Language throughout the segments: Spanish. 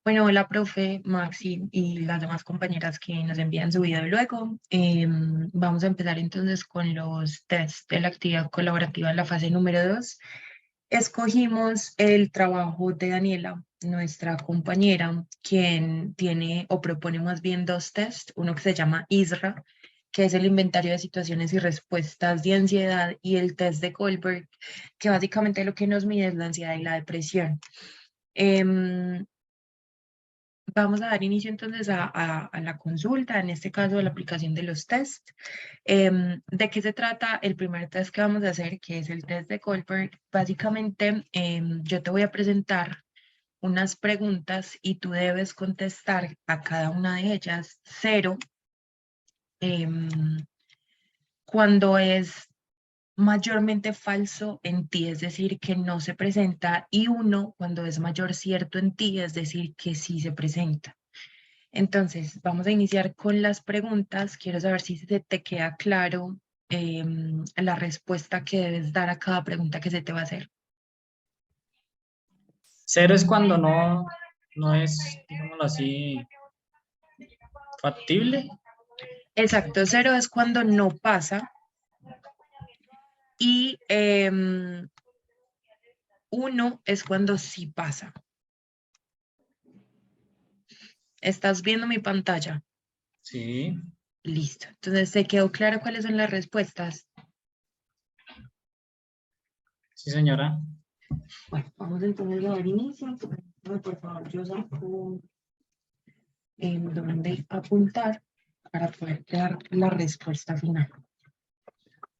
Bueno, hola, profe, Maxi y las demás compañeras que nos envían su video luego. Vamos a empezar entonces con los test de la actividad colaborativa en la fase número 2. Escogimos el trabajo de Daniela, nuestra compañera, quien tiene o propone más bien dos tests, uno que se llama ISRA, que es el inventario de situaciones y respuestas de ansiedad, y el test de Goldberg, que básicamente lo que nos mide es la ansiedad y la depresión. Em, Vamos a dar inicio entonces a la consulta, en este caso a la aplicación de los test. ¿De qué se trata el primer test que vamos a hacer, que es el test de Goldberg? Básicamente, yo te voy a presentar unas preguntas y tú debes contestar a cada una de ellas cero em, cuando es mayormente falso en ti, es decir, que no se presenta, y uno cuando es mayor cierto en ti, es decir, que sí se presenta. Entonces, vamos a iniciar con las preguntas. Quiero saber si se te queda claro la respuesta que debes dar a cada pregunta que se te va a hacer. Cero es cuando no es, digámoslo así, factible. Exacto, cero es cuando no pasa y uno es cuando sí pasa. ¿Estás viendo mi pantalla? Sí, Listo. Entonces, ¿te quedó claro cuáles son las respuestas? sí, señora. Bueno, vamos entonces a dar inicio. Por favor, yo saco en dónde apuntar para poder dar la respuesta final.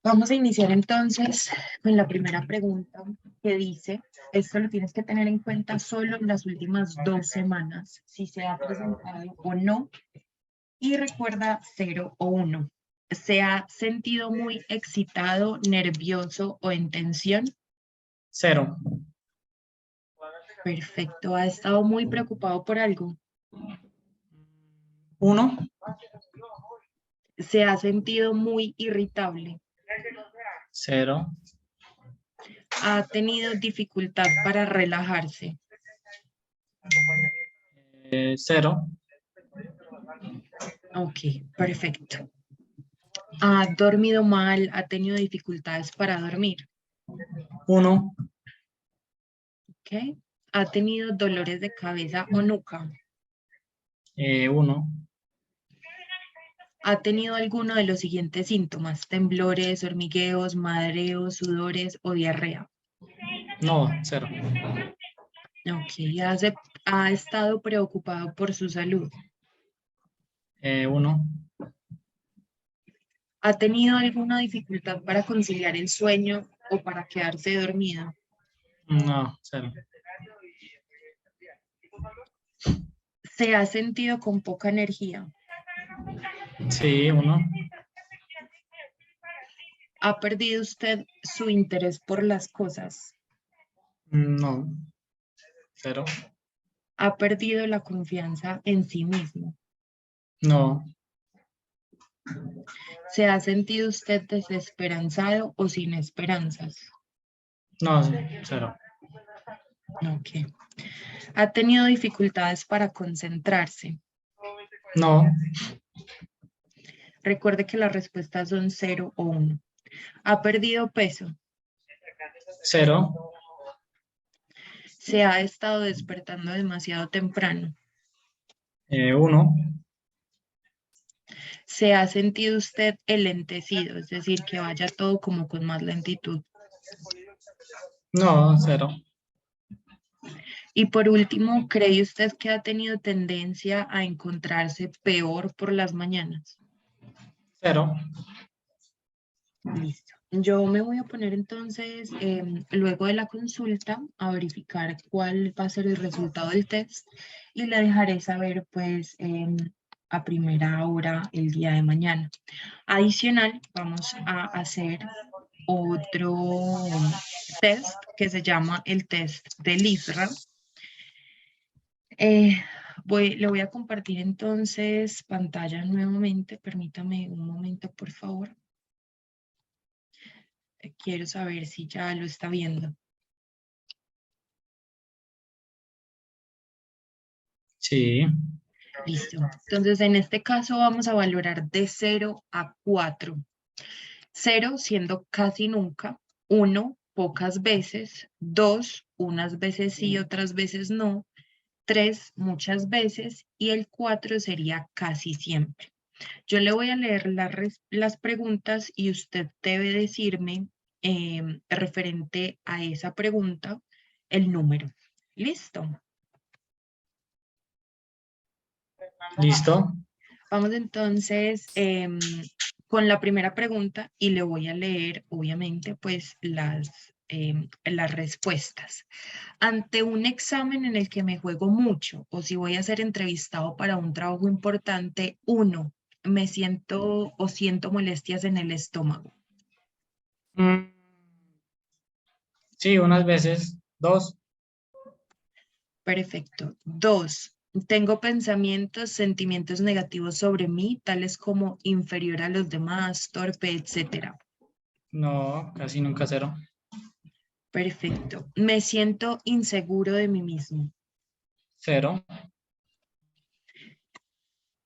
Vamos a iniciar entonces con la primera pregunta que dice, esto lo tienes que tener en cuenta solo en las últimas 2 semanas, si se ha presentado o no, y recuerda 0 o 1. ¿Se ha sentido muy excitado, nervioso o en tensión? Cero. Perfecto. ¿Ha estado muy preocupado por algo? Uno. ¿Se ha sentido muy irritable? Cero. ¿Ha tenido dificultad para relajarse? Cero. Ok, perfecto. ¿Ha dormido mal? ¿Ha tenido dificultades para dormir? Uno. ¿Ok? ¿Ha tenido dolores de cabeza o nuca? Uno. ¿Ha tenido alguno de los siguientes síntomas? Temblores, hormigueos, mareos, sudores o diarrea. No, cero. Ok, ha estado preocupado por su salud. Uno. ¿Ha tenido alguna dificultad para conciliar el sueño o para quedarse dormido? No, cero. ¿Se ha sentido con poca energía? Sí, uno. ¿Ha perdido usted su interés por las cosas? No, cero. ¿Ha perdido la confianza en sí mismo? No, ¿Se ha sentido usted desesperanzado o sin esperanzas? no, cero. Ok. ¿Ha tenido dificultades para concentrarse? No, Recuerde que las respuestas son 0 o 1. ¿Ha perdido peso? cero. ¿Se ha estado despertando demasiado temprano? Uno. ¿Se ha sentido usted elentecido? Es decir, que vaya todo como con más lentitud. No, cero. Y por último, ¿cree usted que ha tenido tendencia a encontrarse peor por las mañanas? Cero. Listo. Yo me voy a poner entonces, luego de la consulta, a verificar cuál va a ser el resultado del test y le dejaré saber, pues, a primera hora el día de mañana. Adicional, vamos a hacer otro test que se llama el test del ISRA. Eh, le voy a compartir entonces pantalla nuevamente. Permítame un momento, por favor. Quiero saber si ya lo está viendo. Sí. Listo. Entonces, en este caso vamos a valorar de 0 a 4. 0 siendo casi nunca, 1 pocas veces, 2 unas veces sí, otras veces no, 3 muchas veces y el 4 sería casi siempre. Yo le voy a leer las preguntas y usted debe decirme referente a esa pregunta el número. ¿Listo? Listo. Vamos entonces con la primera pregunta y le voy a leer, obviamente, pues las respuestas. Ante un examen en el que me juego mucho o si voy a ser entrevistado para un trabajo importante, 1, me siento o siento molestias en el estómago. Mm, sí, unas veces. 2. Perfecto. 2, tengo pensamientos, sentimientos negativos sobre mí, tales como inferior a los demás, torpe, etcétera. No, casi nunca 0. Perfecto. Me siento inseguro de mí mismo. 0.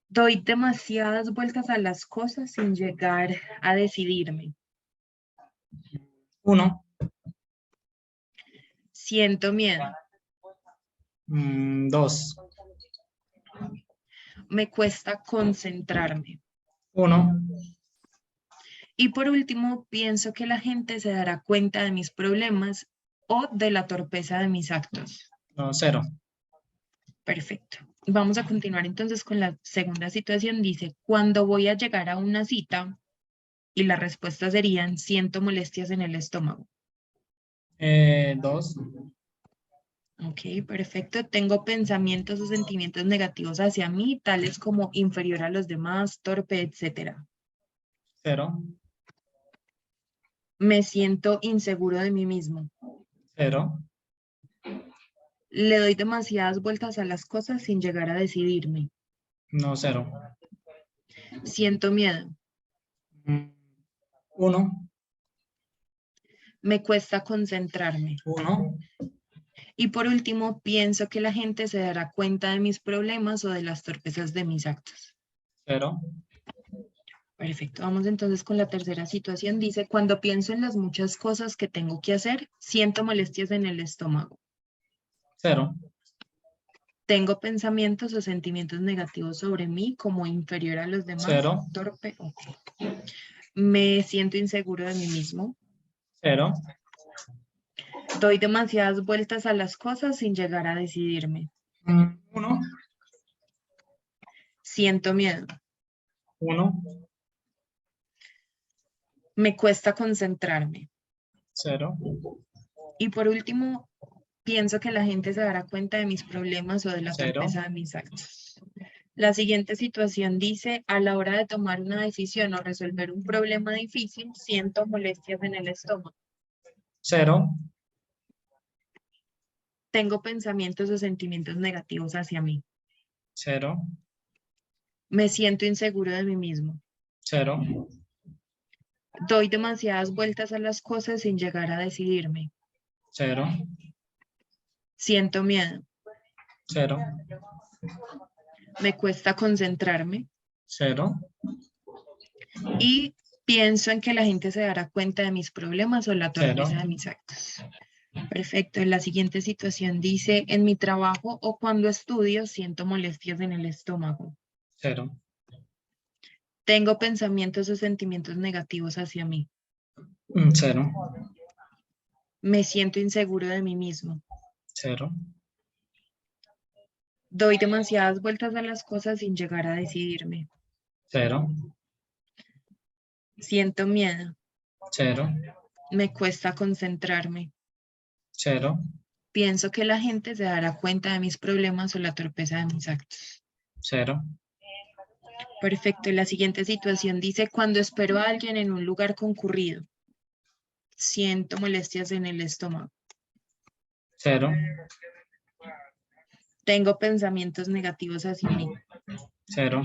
Doy demasiadas vueltas a las cosas sin llegar a decidirme. 1. Siento miedo. 2. Me cuesta concentrarme. 1. Y por último, pienso que la gente se dará cuenta de mis problemas o de la torpeza de mis actos. No, 0. Perfecto. Vamos a continuar entonces con la segunda situación. Dice, cuando voy a llegar a una cita, y las respuestas serían, siento molestias en el estómago. 2. Ok, perfecto. Tengo pensamientos o sentimientos negativos hacia mí, tales como inferior a los demás, torpe, etcétera. 0. Me siento inseguro de mí mismo. 0. Le doy demasiadas vueltas a las cosas sin llegar a decidirme. No, 0. Siento miedo. 1. Me cuesta concentrarme. 1. Y por último, pienso que la gente se dará cuenta de mis problemas o de las torpezas de mis actos. 0. Perfecto. Vamos entonces con la tercera situación. Dice, cuando pienso en las muchas cosas que tengo que hacer, siento molestias en el estómago. 0. Tengo pensamientos o sentimientos negativos sobre mí como inferior a los demás, 0. torpe. Ok. Me siento inseguro de mí mismo. 0. Doy demasiadas vueltas a las cosas sin llegar a decidirme. 1. Siento miedo. 1. Me cuesta concentrarme. 0. Y por último, pienso que la gente se dará cuenta de mis problemas o de la 0. torpeza de mis actos. La siguiente situación dice, a la hora de tomar una decisión o resolver un problema difícil, siento molestias en el estómago. 0. Tengo pensamientos o sentimientos negativos hacia mí. 0. Me siento inseguro de mí mismo. 0. Doy demasiadas vueltas a las cosas sin llegar a decidirme. 0. Siento miedo. 0. Me cuesta concentrarme. 0. Y pienso en que la gente se dará cuenta de mis problemas o la 0. torpeza de mis actos. Perfecto. En la siguiente situación dice, en mi trabajo o cuando estudio siento molestias en el estómago. 0. Tengo pensamientos o sentimientos negativos hacia mí. 0. Me siento inseguro de mí mismo. 0. Doy demasiadas vueltas a las cosas sin llegar a decidirme. 0. Siento miedo. 0. Me cuesta concentrarme. 0. Pienso que la gente se dará cuenta de mis problemas o la torpeza de mis actos. 0. Perfecto. La siguiente situación dice, cuando espero a alguien en un lugar concurrido, siento molestias en el estómago. 0. Tengo pensamientos negativos hacia mí. 0.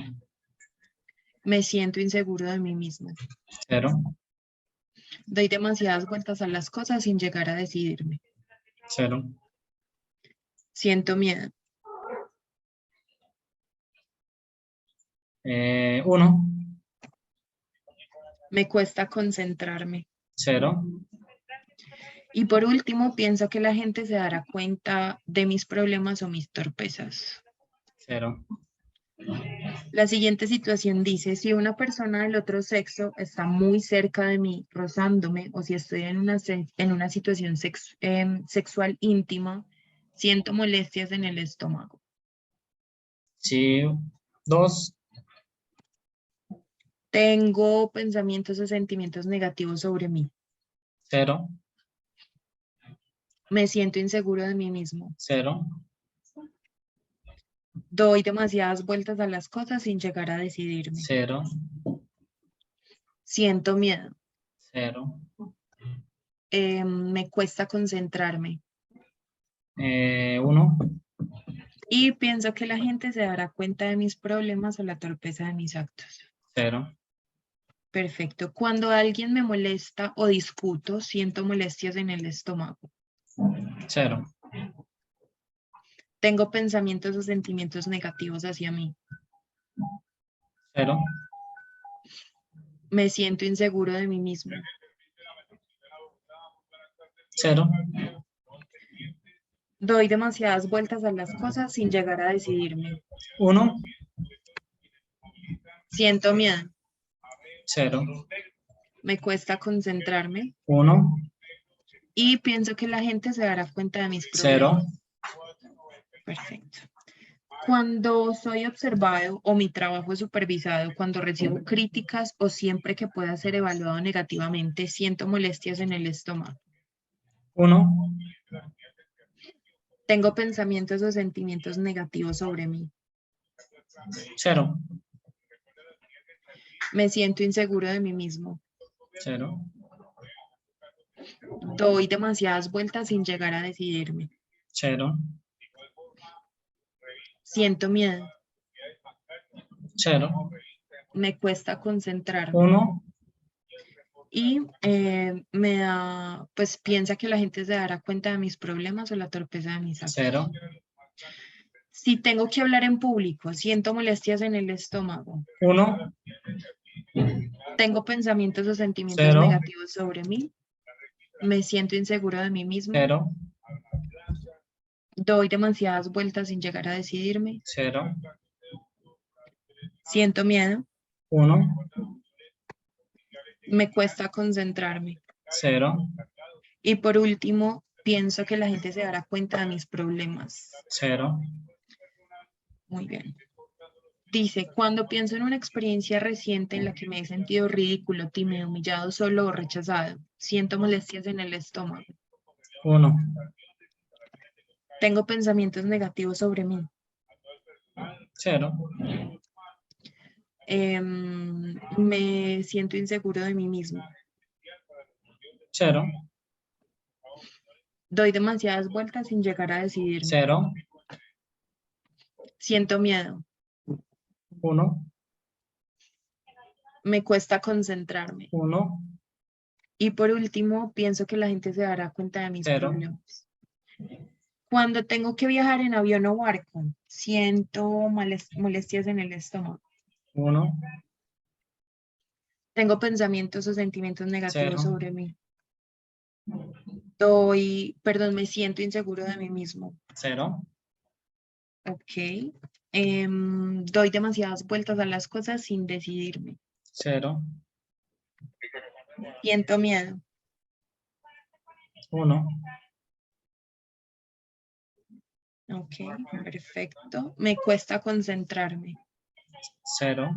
Me siento inseguro de mí mismo. 0. Doy demasiadas vueltas a las cosas sin llegar a decidirme. 0. Siento miedo. 1, Me cuesta concentrarme. 0, Y por último, pienso que la gente se dará cuenta de mis problemas o mis torpezas. 0, La siguiente situación dice, si una persona del otro sexo está muy cerca de mí, rozándome, o si estoy en una situación sexual íntima, siento molestias en el estómago. sí, 2, Tengo pensamientos o sentimientos negativos sobre mí. 0, Me siento inseguro de mí mismo. 0, Doy demasiadas vueltas a las cosas sin llegar a decidirme. 0, Siento miedo. 0, Me cuesta concentrarme. 1, Y pienso que la gente se dará cuenta de mis problemas o la torpeza de mis actos. 0, Perfecto. Cuando alguien me molesta o discuto, siento molestias en el estómago. 0, Tengo pensamientos o sentimientos negativos hacia mí. 0, Me siento inseguro de mí mismo. 0, Doy demasiadas vueltas a las cosas sin llegar a decidirme. 1, Siento miedo. 0, Me cuesta concentrarme. 1, Y pienso que la gente se dará cuenta de mis 0, problemas. Perfecto. Cuando soy observado o mi trabajo es supervisado, cuando recibo críticas o siempre que pueda ser evaluado negativamente, siento molestias en el estómago. 1, Tengo pensamientos o sentimientos negativos sobre mí. 0, Me siento inseguro de mí mismo. 0, Doy demasiadas vueltas sin llegar a decidirme. 0, Siento miedo. 0, Me cuesta concentrarme. 1, Y me da, pues piensa que la gente se dará cuenta de mis problemas o la torpeza de mis actos. 0, Si tengo que hablar en público, siento molestias en el estómago. 1, Tengo pensamientos o sentimientos 0, negativos sobre mí. Me siento inseguro de mí mismo. 0, Doy demasiadas vueltas sin llegar a decidirme. 0, Siento miedo. 1, Me cuesta concentrarme. 0, Y por último, pienso que la gente se dará cuenta de mis problemas. 0, Muy bien. Dice, cuando pienso en una experiencia reciente en la que me he sentido ridículo, tímido, humillado, solo o rechazado, siento molestias en el estómago. 1, Tengo pensamientos negativos sobre mí. 0, Me siento inseguro de mí mismo. 0, Doy demasiadas vueltas sin llegar a decidirme. 0, Siento miedo. 1, Me cuesta concentrarme. 1, Y por último, pienso que la gente se dará cuenta de mis 0, problemas. Cuando tengo que viajar en avión o barco, siento molestias en el estómago. 1, Tengo pensamientos o sentimientos 0, negativos sobre mí. Me siento inseguro de mí mismo. 0, Ok. Doy demasiadas vueltas a las cosas sin decidirme. 0, Siento miedo. 1, Ok, perfecto. Me cuesta concentrarme. 0,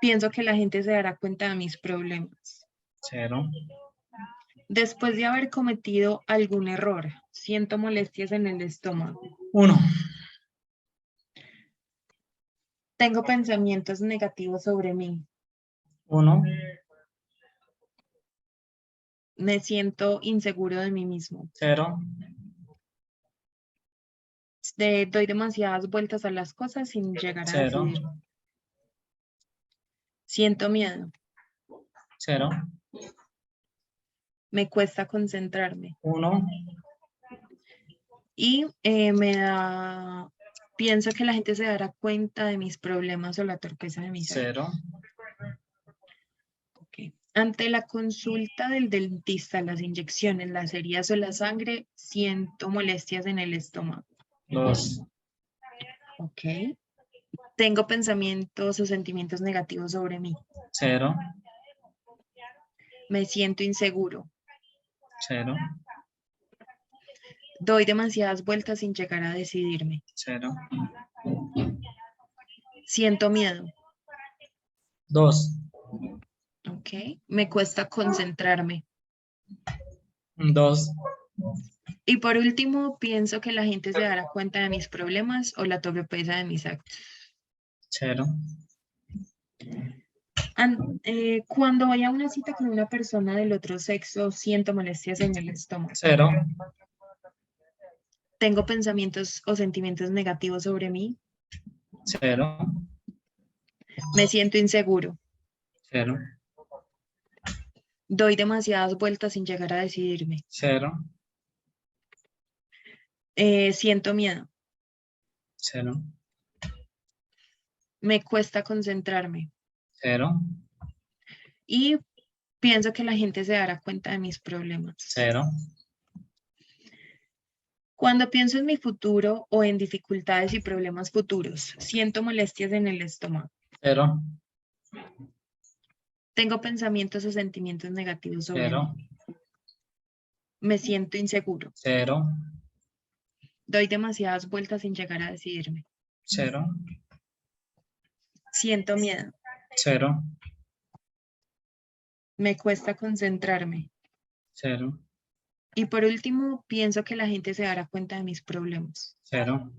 Pienso que la gente se dará cuenta de mis problemas. 0, Después de haber cometido algún error, siento molestias en el estómago. 1, Tengo pensamientos negativos sobre mí. 1, Me siento inseguro de mí mismo. 0, Doy demasiadas vueltas a las cosas sin llegar a 0, decidir. Siento miedo. 0, Me cuesta concentrarme. 1, Y me da Pienso que la gente se dará cuenta de mis problemas o la torpeza de mis actos. 0, Ok. Ante la consulta del dentista, las inyecciones, las heridas o la sangre, siento molestias en el estómago. 2, Ok. Tengo pensamientos o sentimientos negativos sobre mí. 0, Me siento inseguro. 0, Doy demasiadas vueltas sin llegar a decidirme. 0, Siento miedo. 2, Ok. Me cuesta concentrarme. 2, Y por último, pienso que la gente se dará cuenta de mis problemas o la torpeza de mis actos. 0, Cuando voy a una cita con una persona del otro sexo, siento molestias en el estómago. 0, Tengo pensamientos o sentimientos negativos sobre mí. 0, Me siento inseguro. 0, Doy demasiadas vueltas sin llegar a decidirme. 0, Siento miedo. 0, Me cuesta concentrarme. 0, Y pienso que la gente se dará cuenta de mis problemas. 0, Cuando pienso en mi futuro o en dificultades y problemas futuros, siento molestias en el estómago. 0, Tengo pensamientos o sentimientos negativos sobre 0, mí. Me siento inseguro. 0, Doy demasiadas vueltas sin llegar a decidirme. 0, Siento miedo. 0, Me cuesta concentrarme. 0, Y por último, pienso que la gente se dará cuenta de mis problemas. 0,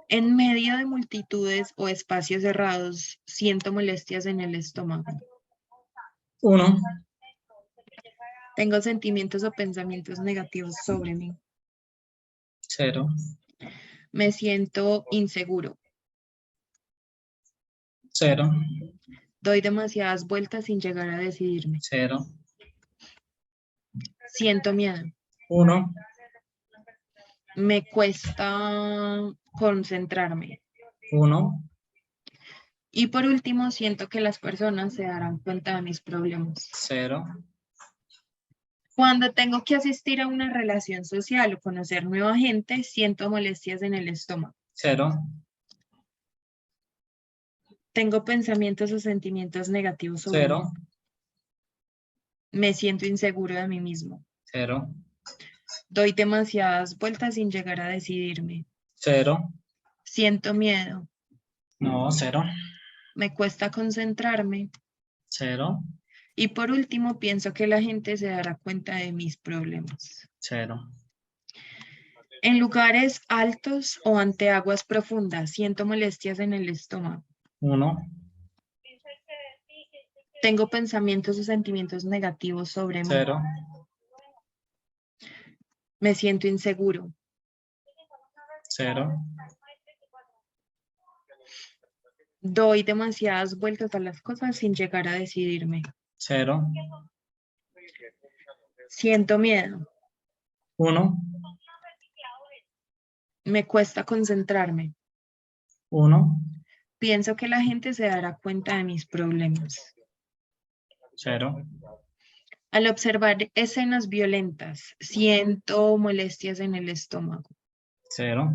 En medio de multitudes o espacios cerrados, siento molestias en el estómago. 1, Tengo sentimientos o pensamientos negativos sobre mí. 0, Me siento inseguro. 0, Doy demasiadas vueltas sin llegar a decidirme. 0, Siento miedo. 1, Me cuesta concentrarme. 1, Y por último, siento que las personas se darán cuenta de mis problemas. 0, Cuando tengo que asistir a una relación social o conocer nueva gente, siento molestias en el estómago. 0, Tengo pensamientos o sentimientos negativos sobre mí. 0, Me siento inseguro de mí mismo. 0, Doy demasiadas vueltas sin llegar a decidirme. 0, Siento miedo. no, 0, Me cuesta concentrarme. 0, Y por último, pienso que la gente se dará cuenta de mis problemas. 0, En lugares altos o ante aguas profundas, siento molestias en el estómago. 1, Tengo pensamientos o sentimientos negativos sobre mí. 0, Me siento inseguro. 0, Doy demasiadas vueltas a las cosas sin llegar a decidirme. 0, Siento miedo. 1, Me cuesta concentrarme. 1, Pienso que la gente se dará cuenta de mis problemas. 0, Al observar escenas violentas, siento molestias en el estómago. 0,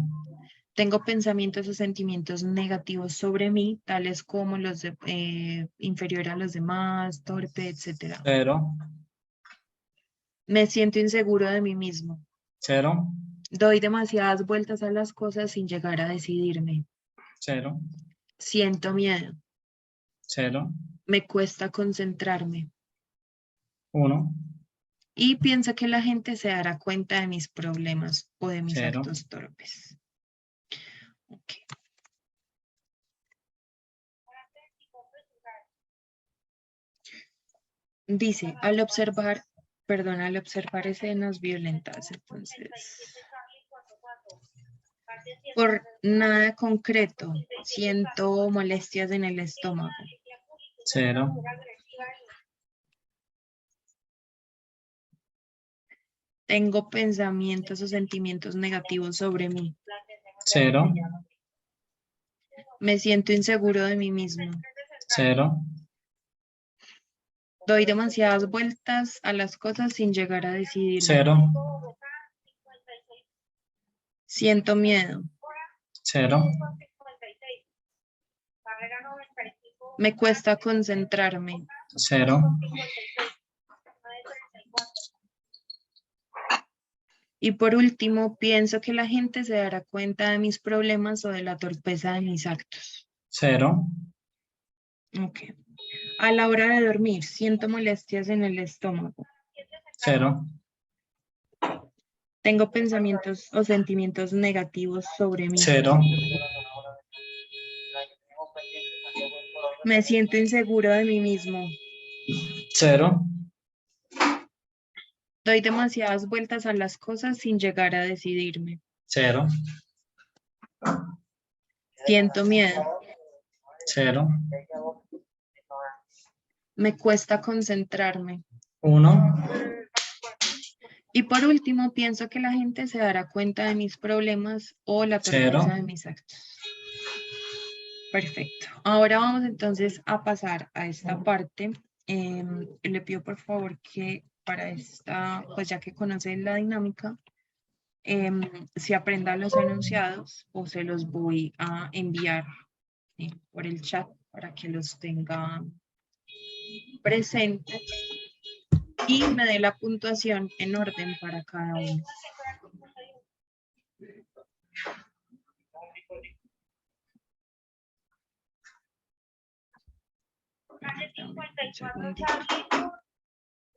Tengo pensamientos o sentimientos negativos sobre mí, tales como los de inferior a los demás, torpe, etc. 0, Me siento inseguro de mí mismo. 0, Doy demasiadas vueltas a las cosas sin llegar a decidirme. 0, Siento miedo. 0, Me cuesta concentrarme. 1, Y pienso que la gente se dará cuenta de mis problemas o de mis 0, actos torpes. Ok. Dice, al observar escenas violentas, entonces, por nada concreto, siento molestias en el estómago. 0, Tengo pensamientos o sentimientos negativos sobre mí. 0, Me siento inseguro de mí mismo. 0, Doy demasiadas vueltas a las cosas sin llegar a decidirme. 0, Siento miedo. 0, Me cuesta concentrarme. 0, Y por último, pienso que la gente se dará cuenta de mis problemas o de la torpeza de mis actos. 0, Ok. A la hora de dormir, siento molestias en el estómago. 0, Tengo pensamientos o sentimientos negativos sobre mí. 0, Me siento inseguro de mí mismo. 0, Doy demasiadas vueltas a las cosas sin llegar a decidirme. 0, Siento miedo. 0, Me cuesta concentrarme. 1, Y por último, pienso que la gente se dará cuenta de mis problemas o la torpeza 0, de mis actos. Perfecto. Ahora vamos entonces a pasar a esta parte. Le pido por favor que para esta, pues ya que conocen la dinámica, se aprendan los enunciados o se los voy a enviar por el chat para que los tengan presentes y me dé la puntuación en orden para cada uno. Calle 54 segundito. Charlie Sur,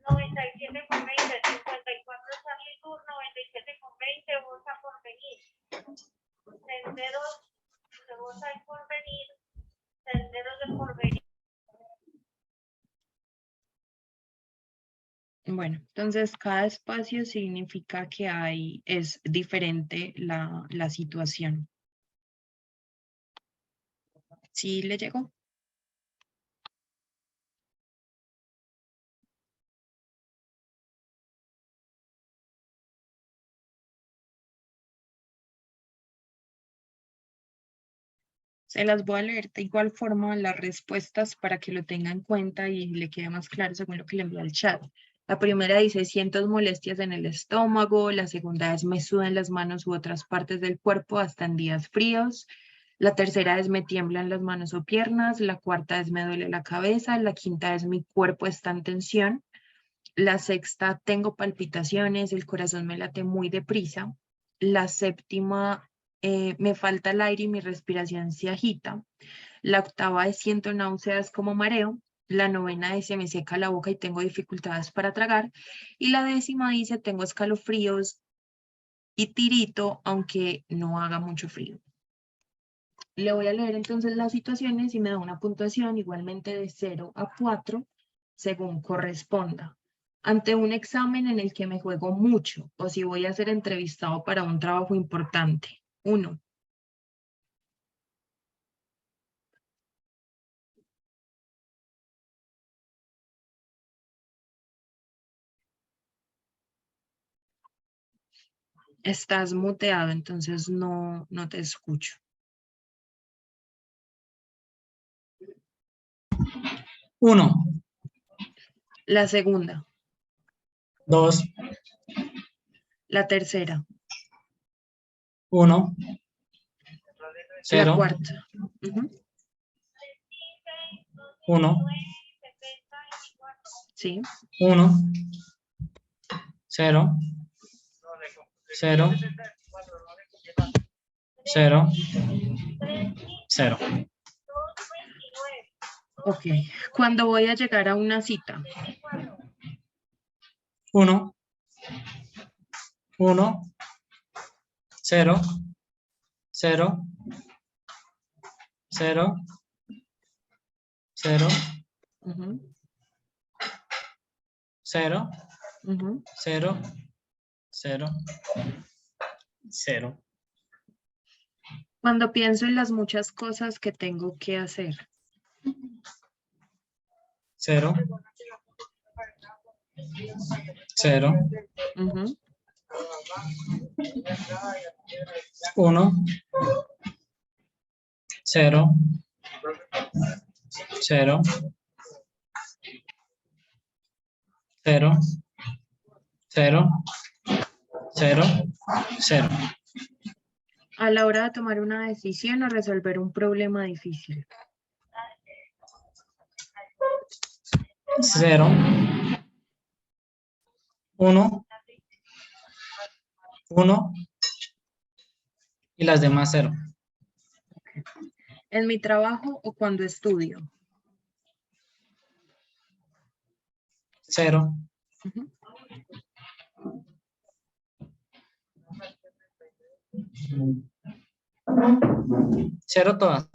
97 con 20, 54 Charlie Sur, 97 con 20, Bosa Porvenir. Senderos de Bosa y Porvenir, Senderos de Porvenir. Bueno, entonces cada espacio significa que es diferente la situación. ¿Sí le llegó? Se las voy a leer de igual forma las respuestas para que lo tenga en cuenta y le quede más claro según lo que le envió al chat. La primera dice, siento molestias en el estómago. La segunda es, me sudan las manos u otras partes del cuerpo hasta en días fríos. La tercera es, me tiemblan las manos o piernas. La cuarta es, me duele la cabeza. La quinta es, mi cuerpo está en tensión. La sexta, tengo palpitaciones, el corazón me late muy deprisa. La séptima, me falta el aire y mi respiración se agita. La octava es, siento náuseas como mareo. La novena es, se me seca la boca y tengo dificultades para tragar. Y la décima dice, tengo escalofríos y tirito, aunque no haga mucho frío. Le voy a leer entonces las situaciones y me da una puntuación igualmente de 0 a 4, según corresponda. Ante un examen en el que me juego mucho o si voy a ser entrevistado para un trabajo importante. 1. Estás muteado, entonces no te escucho. 1, La segunda. 2, La tercera. 1, La 0, cuarta. Ujú. 1, Sí. 1, 0, 0, 0, 0. Ok. Cuando voy a llegar a una cita. 1, 1, 0, 0, 0, 0, Ujú, 0, ujú. 0, 0, 0. Cuando pienso en las muchas cosas que tengo que hacer. 0, 0, Ujú, 1, 0, 0, 0, 0, 0, 0. A la hora de tomar una decisión o resolver un problema difícil. 0, 1, 1 y las demás 0. En mi trabajo o cuando estudio. 0, Ujú. 0 todas.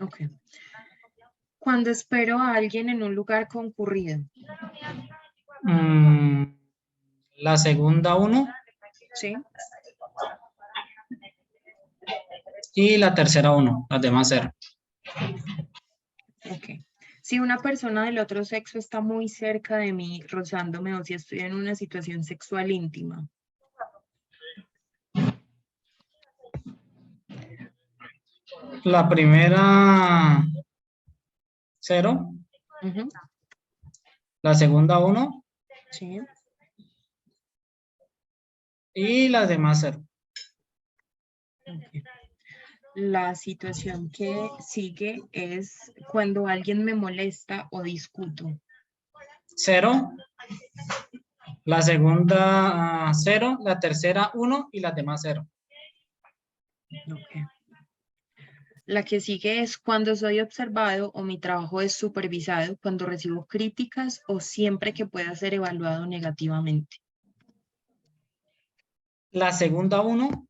Ok. Cuando espero a alguien en un lugar concurrido. La segunda 1 ¿Sí? y la tercera 1, las demás 0. Ok. Si una persona del otro sexo está muy cerca de mí, rozándome, o si estoy en una situación sexual íntima. La primera 0, Ujú. la segunda 1 Sí. y las demás 0. Ok. La situación que sigue es cuando alguien me molesta o discuto. 0, la segunda 0, la tercera 1 y las demás 0. Ok. La que sigue es cuando soy observado o mi trabajo es supervisado, cuando recibo críticas o siempre que pueda ser evaluado negativamente. La segunda 1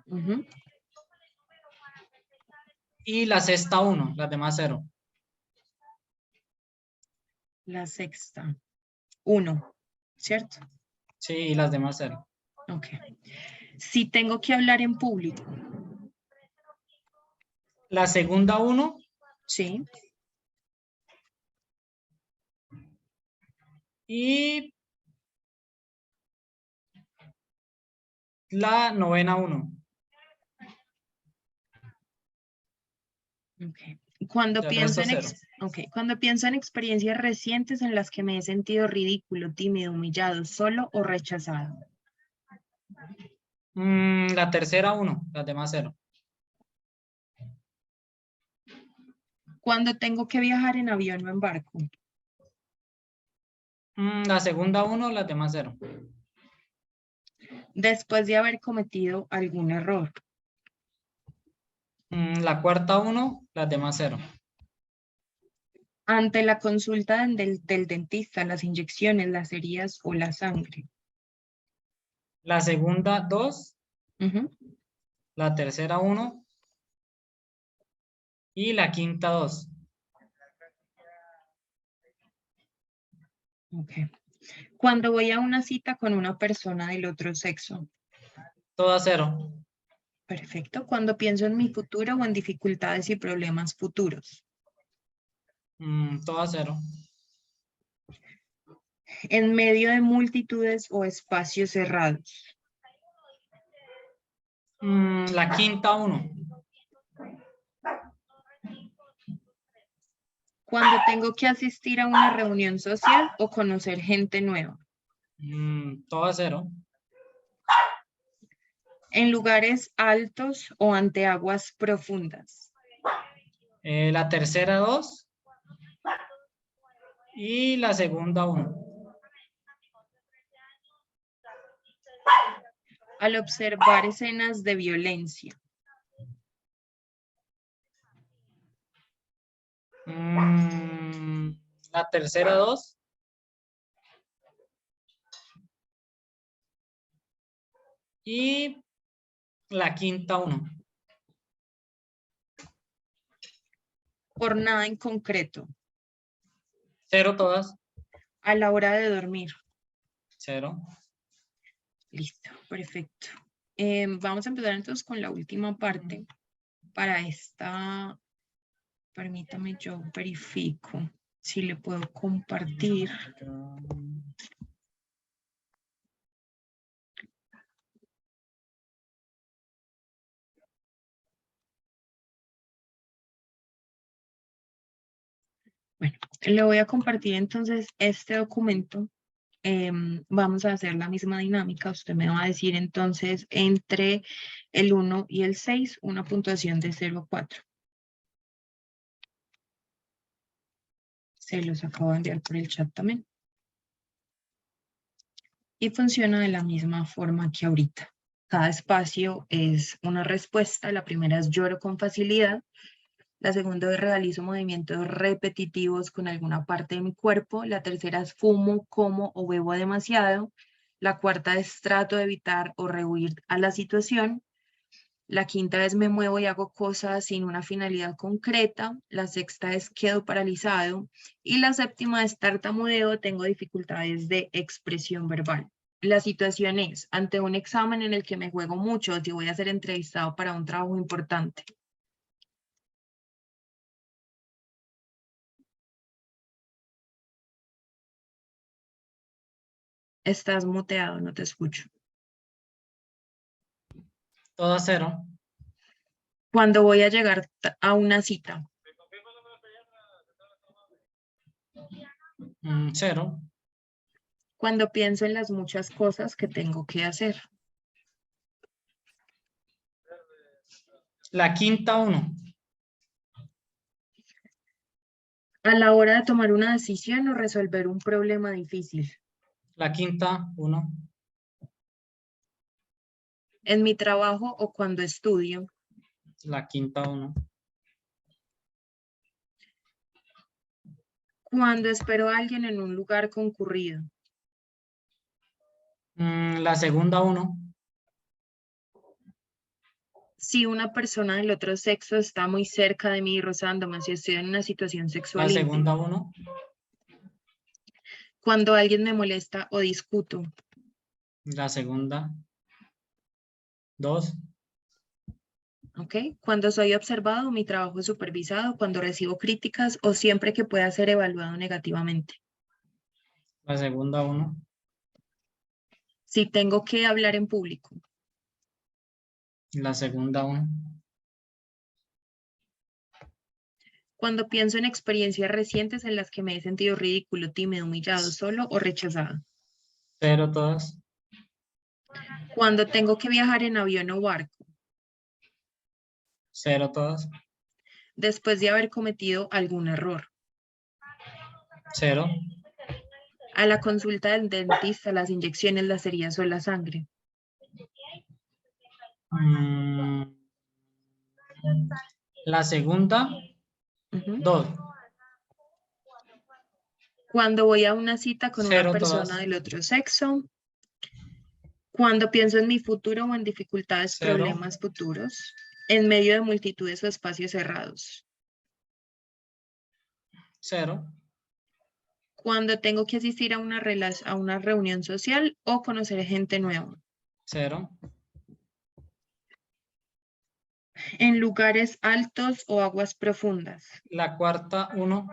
Ujú. y la sexta 1, las demás 0. La sexta. 1, ¿cierto? Sí, y las demás 0. Ok. Si tengo que hablar en público. La segunda 1 Sí. y la novena 1. Okay. Cuando El pienso resto en 0. Cuando pienso en experiencias recientes en las que me he sentido ridículo, tímido, humillado, solo o rechazado. La tercera 1, las demás 0. Cuando tengo que viajar en avión o en barco. La segunda 1, las demás 0. Después de haber cometido algún error. La cuarta 1, las demás 0. Ante la consulta del dentista, las inyecciones, las heridas o la sangre. La segunda 2, Ujú. la tercera 1 y la quinta 2. Okay. Cuando voy a una cita con una persona del otro sexo. Todas 0. Perfecto. Cuando pienso en mi futuro o en dificultades y problemas futuros. Todas 0. En medio de multitudes o espacios cerrados. La quinta 1. Cuando tengo que asistir a una reunión social o conocer gente nueva. Todas 0. En lugares altos o ante aguas profundas. La tercera 2 y la segunda 1. Al observar escenas de violencia. La tercera 2 y la quinta 1. Por nada en concreto. 0 todas. A la hora de dormir. 0. Listo, perfecto. Vamos a empezar entonces con la última parte. Para esta, permítame, yo verifico si le puedo compartir. Bueno, le voy a compartir entonces este documento. Vamos a hacer la misma dinámica. Usted me va a decir entonces entre el 1 y el 6 una puntuación de 0 a 4. Se los acabo de enviar por el chat también. Y funciona de la misma forma que ahorita. Cada espacio es una respuesta. La primera es lloro con facilidad. La segunda es realizo movimientos repetitivos con alguna parte de mi cuerpo. La tercera es fumo, como o bebo demasiado. La cuarta es trato de evitar o rehuir a la situación. La quinta es me muevo y hago cosas sin una finalidad concreta. La sexta es quedo paralizado. Y la séptima es tartamudeo, tengo dificultades de expresión verbal. La situación es ante un examen en el que me juego mucho, si voy a ser entrevistado para un trabajo importante. Estás muteado, no te escucho. Todo a 0. Cuando voy a llegar a una cita, 0. cuando pienso en las muchas cosas que tengo que hacer, La quinta 1. a la hora de tomar una decisión o resolver un problema difícil, La quinta 1. en mi trabajo o cuando estudio, La quinta 1. cuando espero a alguien en un lugar concurrido, La segunda 1. si una persona del otro sexo está muy cerca de mí rozándome, si estoy en una situación La sexual segunda íntima, 1. cuando alguien me molesta o discuto, La segunda 2. ¿ok? Cuando soy observado, mi trabajo es supervisado, cuando recibo críticas o siempre que pueda ser evaluado negativamente. La segunda 1. Si tengo que hablar en público, La segunda 1. cuando pienso en experiencias recientes en las que me he sentido ridículo, tímido, humillado, solo o rechazado. 0 todas. Cuando tengo que viajar en avión o barco, 0 todas. después de haber cometido algún error. 0. A la consulta del dentista, las inyecciones, las heridas o la sangre. La segunda Ujú. 2. Cuando voy a una cita con una 0 persona todas. del otro sexo. Cuando pienso en mi futuro o en dificultades, 0. problemas futuros, en medio de multitudes o espacios cerrados. 0. Cuando tengo que asistir a una reunión social o conocer gente nueva. 0. En lugares altos o aguas profundas. La cuarta 1.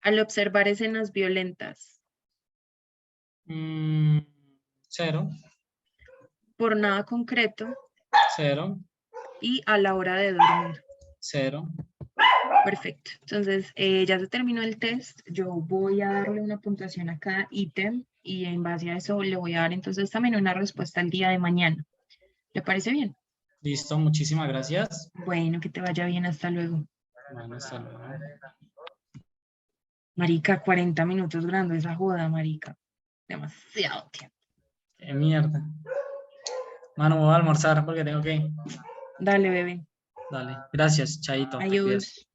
Al observar escenas violentas. 0. Por nada concreto 0. y a la hora de dormir. 0. Perfecto. Entonces, ya se terminó el test. Yo voy a darle una puntuación a cada ítem y en base a eso le voy a dar entonces también una respuesta el día de mañana. ¿Le parece bien? Listo, muchísimas gracias. Bueno, que te vaya bien. Hasta luego. Bueno, hasta luego. Marica, 40 minutos grabando esa joda, marica. Demasiado tiempo. Qué mierda. Mano, voy a almorzar porque tengo que ir. Dale, bebé. Dale, gracias, Chaito. Te cuidas. Adiós.